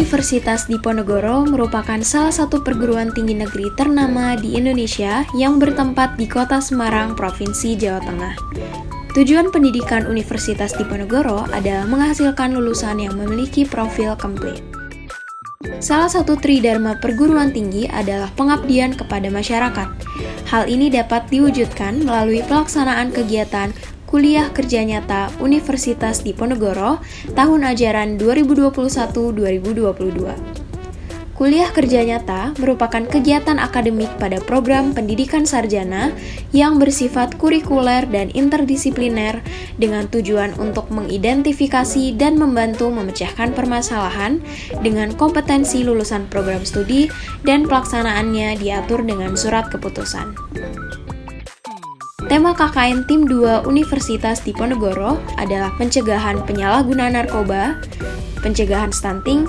Universitas Diponegoro merupakan salah satu perguruan tinggi negeri ternama di Indonesia yang bertempat di Kota Semarang, Provinsi Jawa Tengah. Tujuan pendidikan Universitas Diponegoro adalah menghasilkan lulusan yang memiliki profil komplit. Salah satu tridharma perguruan tinggi adalah pengabdian kepada masyarakat. Hal ini dapat diwujudkan melalui pelaksanaan kegiatan Kuliah Kerja Nyata Universitas Diponegoro tahun ajaran 2021-2022. Kuliah Kerja Nyata merupakan kegiatan akademik pada program pendidikan sarjana yang bersifat kurikuler dan interdisipliner dengan tujuan untuk mengidentifikasi dan membantu memecahkan permasalahan dengan kompetensi lulusan program studi dan pelaksanaannya diatur dengan surat keputusan. Tema KKN Tim 2 Universitas Diponegoro adalah pencegahan penyalahgunaan narkoba, pencegahan stunting,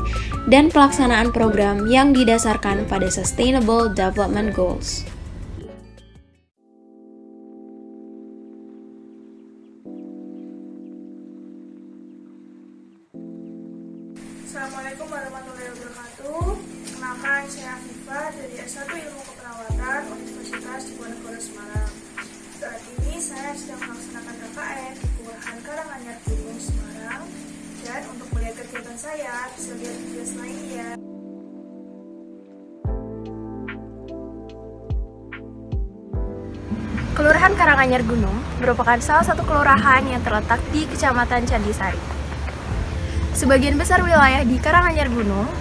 dan pelaksanaan program yang didasarkan pada Sustainable Development Goals. Assalamualaikum warahmatullahi wabarakatuh. Kenalkan, saya Afifah dari S1 Ilmu Keperawatan Universitas Diponegoro Semarang. Saat ini saya sedang melaksanakan KKN di Kelurahan Karanganyar Gunung, Semarang. Dan untuk melihat kegiatan saya, bisa lihat video selanjutnya. Kelurahan Karanganyar Gunung merupakan salah satu kelurahan yang terletak di Kecamatan Candisari. Sebagian besar wilayah di Karanganyar Gunung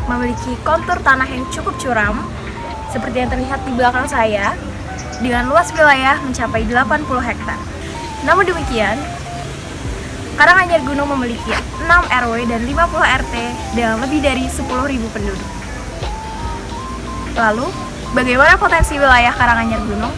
memiliki kontur tanah yang cukup curam, seperti yang terlihat di belakang saya, dengan luas wilayah mencapai 80 hektar. Namun demikian, Karanganyar Gunung memiliki 6 RW dan 50 RT dengan lebih dari 10.000 penduduk. Lalu, bagaimana potensi wilayah Karanganyar Gunung?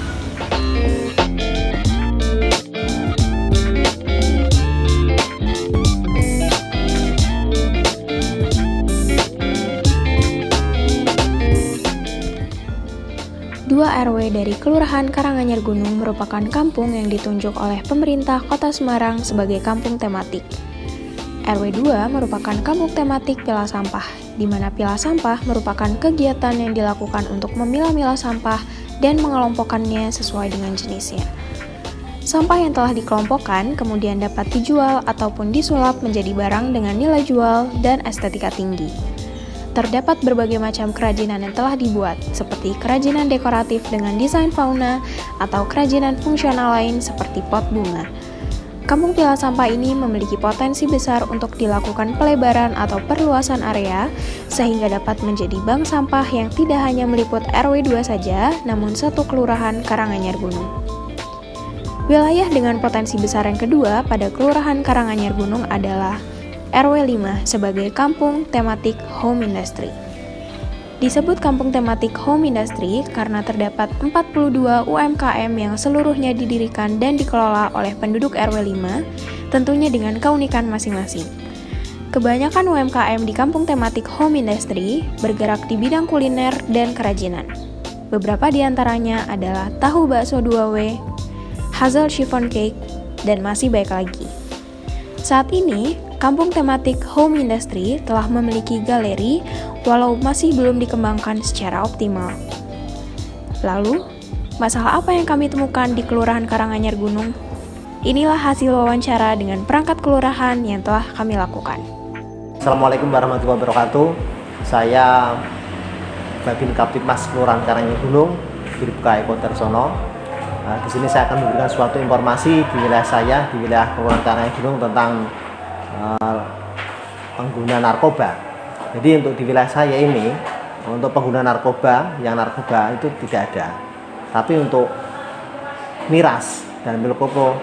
Dua RW dari Kelurahan Karanganyar Gunung merupakan kampung yang ditunjuk oleh pemerintah Kota Semarang sebagai kampung tematik. RW 2 merupakan kampung tematik pilah sampah, di mana pilah sampah merupakan kegiatan yang dilakukan untuk memilah-milah sampah dan mengelompokkannya sesuai dengan jenisnya. Sampah yang telah dikelompokkan kemudian dapat dijual ataupun disulap menjadi barang dengan nilai jual dan estetika tinggi. Terdapat berbagai macam kerajinan yang telah dibuat, seperti kerajinan dekoratif dengan desain fauna atau kerajinan fungsional lain seperti pot bunga. Kampung pilah sampah ini memiliki potensi besar untuk dilakukan pelebaran atau perluasan area, sehingga dapat menjadi bank sampah yang tidak hanya meliput RW 2 saja, namun satu kelurahan Karanganyar Gunung. Wilayah dengan potensi besar yang kedua pada Kelurahan Karanganyar Gunung adalah RW 5 sebagai kampung tematik home industry. Disebut kampung tematik home industry karena terdapat 42 UMKM yang seluruhnya didirikan dan dikelola oleh penduduk RW 5, tentunya dengan keunikan masing-masing. Kebanyakan UMKM di kampung tematik home industry bergerak di bidang kuliner dan kerajinan. Beberapa di antaranya adalah tahu bakso 2W, Hazel chiffon cake, dan masih banyak lagi. Saat ini, kampung tematik home industry telah memiliki galeri walau masih belum dikembangkan secara optimal. Lalu, masalah apa yang kami temukan di Kelurahan Karanganyar Gunung? Inilah hasil wawancara dengan perangkat kelurahan yang telah kami lakukan. Assalamualaikum warahmatullahi wabarakatuh. Saya Babin Kaptipmas Kelurahan Karanganyar Gunung, Bribka Eko Darsono. Di sini saya akan memberikan suatu informasi di wilayah saya, di wilayah Kelurahan Karanganyar Gunung tentang pengguna narkoba. Jadi untuk di wilayah saya ini, untuk pengguna narkoba itu tidak ada. Tapi untuk miras dan pil koplo,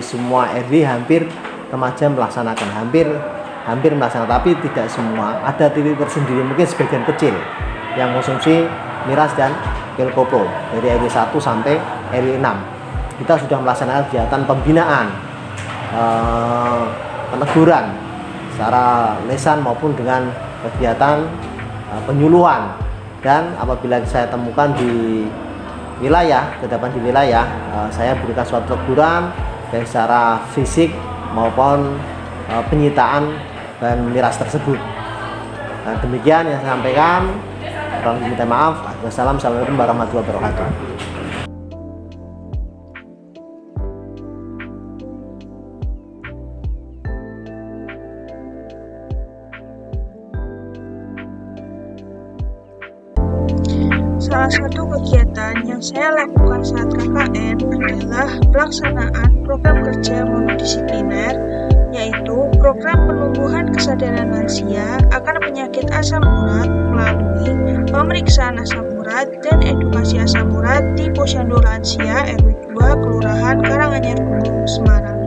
semua RW hampir remaja melaksanakan, hampir melaksanakan, tapi tidak semua. Ada titik tersendiri, mungkin sebagian kecil yang konsumsi miras dan pil koplo dari RW 1 sampai RW 6. Kita sudah melaksanakan kegiatan pembinaan, peneguran secara lisan maupun dengan kegiatan penyuluhan. Dan apabila saya temukan di wilayah, terdapat di wilayah, saya berikan suatu teguran baik secara fisik maupun penyitaan bahan miras tersebut. Nah, demikian yang saya sampaikan. Kurang minta maaf. Wassalamualaikum warahmatullahi wabarakatuh. Salah satu kegiatan yang saya lakukan saat KKN adalah pelaksanaan program kerja monodisipliner, yaitu program penumbuhan kesadaran lansia akan penyakit asam urat melalui pemeriksaan asam urat dan edukasi asam urat di Posyandu Lansia RW 2 Kelurahan Karanganyar Gunung, Semarang.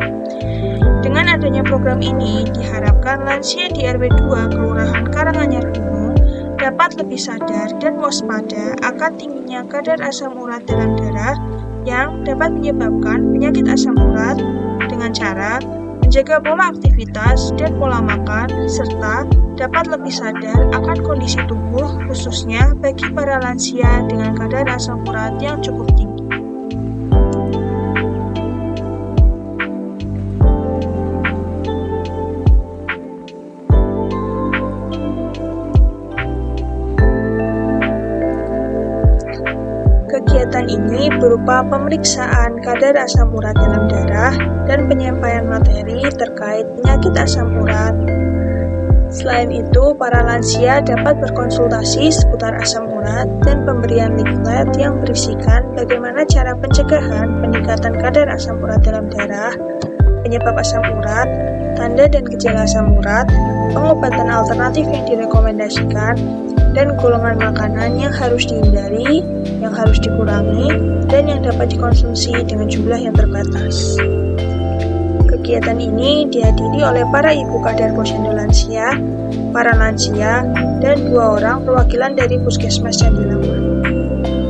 Dengan adanya program ini, diharapkan lansia di RW 2 Kelurahan Karanganyar Gunung dapat lebih sadar dan waspada akan tingginya kadar asam urat dalam darah yang dapat menyebabkan penyakit asam urat dengan cara menjaga pola aktivitas dan pola makan, serta dapat lebih sadar akan kondisi tubuh khususnya bagi para lansia dengan kadar asam urat yang cukup tinggi. Kegiatan ini berupa pemeriksaan kadar asam urat dalam darah dan penyampaian materi terkait penyakit asam urat. Selain itu, para lansia dapat berkonsultasi seputar asam urat dan pemberian leaflet yang berisikan bagaimana cara pencegahan peningkatan kadar asam urat dalam darah, penyebab asam urat, tanda dan gejala asam urat, pengobatan alternatif yang direkomendasikan, dan golongan makanan yang harus dihindari, yang harus dikurangi, dan yang dapat dikonsumsi dengan jumlah yang terbatas. Kegiatan ini dihadiri oleh para ibu kadar Posyandu Lansia, para lansia, dan 2 orang perwakilan dari Puskesmas Candilaman.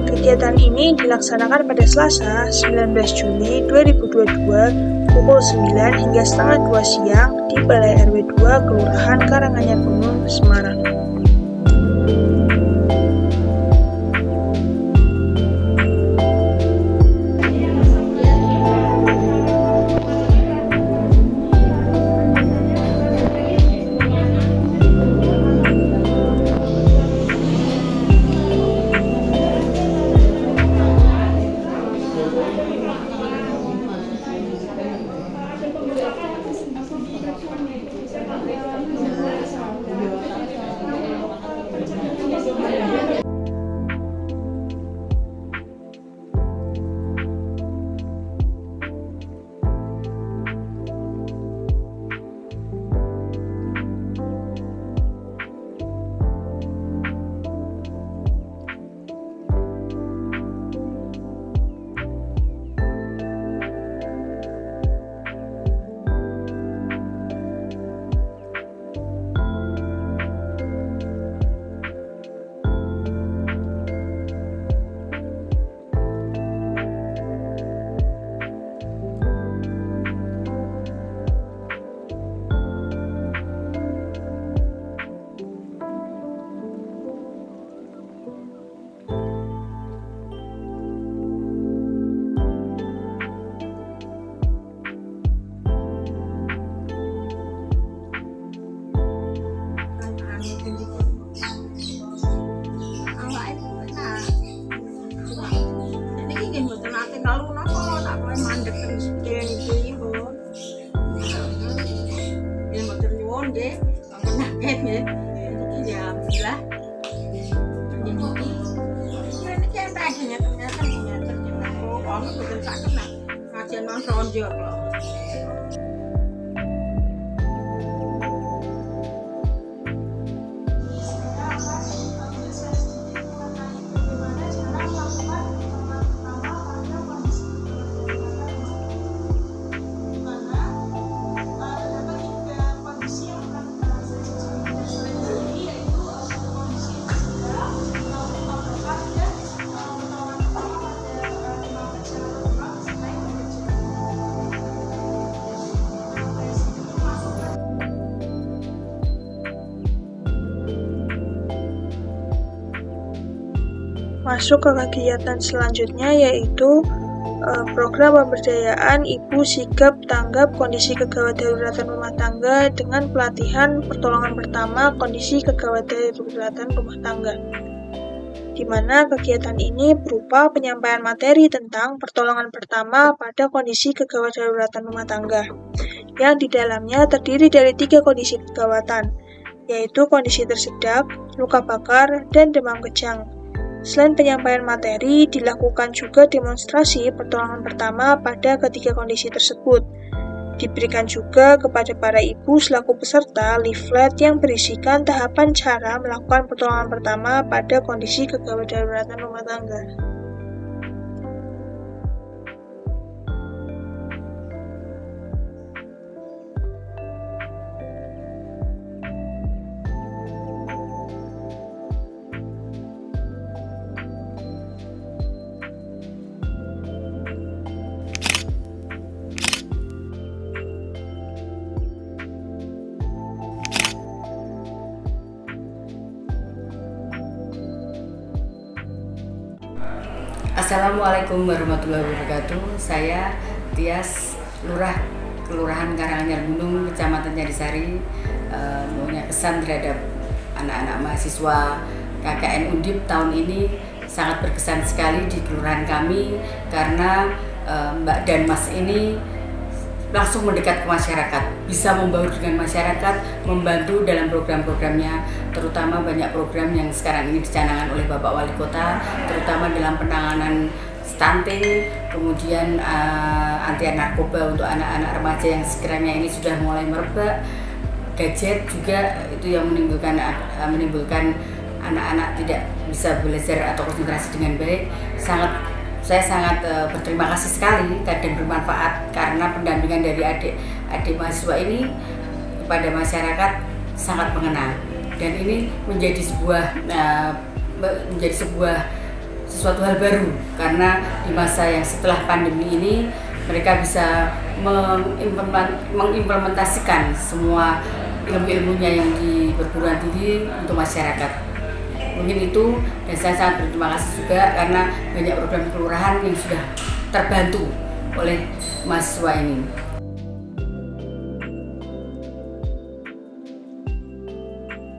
Kegiatan ini dilaksanakan pada Selasa 19 Juli 2022 pukul 9 hingga setengah 2 siang di Balai RW 2 Kelurahan Karanganyar Gunung, Semarang. Masuk ke kegiatan selanjutnya, yaitu program pemberdayaan ibu sigap tanggap kondisi kegawat daruratan rumah tangga dengan pelatihan pertolongan pertama kondisi kegawat daruratan rumah tangga, di mana kegiatan ini berupa penyampaian materi tentang pertolongan pertama pada kondisi kegawat daruratan rumah tangga, yang di dalamnya terdiri dari 3 kondisi kegawatan, yaitu kondisi tersedak, luka bakar, dan demam kejang. Selain penyampaian materi, dilakukan juga demonstrasi pertolongan pertama pada ketiga kondisi tersebut. Diberikan juga kepada para ibu selaku peserta leaflet yang berisikan tahapan cara melakukan pertolongan pertama pada kondisi kegawat daruratan rumah tangga. Assalamualaikum warahmatullahi wabarakatuh. Saya Tias, Lurah Kelurahan Karanganyar Gunung, Kecamatan Jandisari, punya kesan terhadap anak-anak mahasiswa KKN Undip tahun ini sangat berkesan sekali di kelurahan kami karena Mbak dan Mas ini langsung mendekat ke masyarakat, bisa membaur dengan masyarakat, membantu dalam program-programnya, terutama banyak program yang sekarang ini dicanangkan oleh Bapak Wali Kota, terutama dalam penanganan stunting, kemudian anti narkoba untuk anak-anak remaja yang sekiranya ini sudah mulai merebak, gadget juga itu yang menimbulkan anak-anak tidak bisa belajar atau konsentrasi dengan baik. Saya sangat berterima kasih sekali dan bermanfaat karena pendampingan dari adik mahasiswa ini kepada masyarakat sangat mengena, dan ini menjadi sesuatu hal baru karena di masa yang setelah pandemi ini mereka bisa mengimplementasikan semua ilmu-ilmunya yang di perguruan tinggi untuk masyarakat. Mungkin itu, dan saya sangat berterima kasih juga karena banyak program kelurahan yang sudah terbantu oleh mahasiswa ini.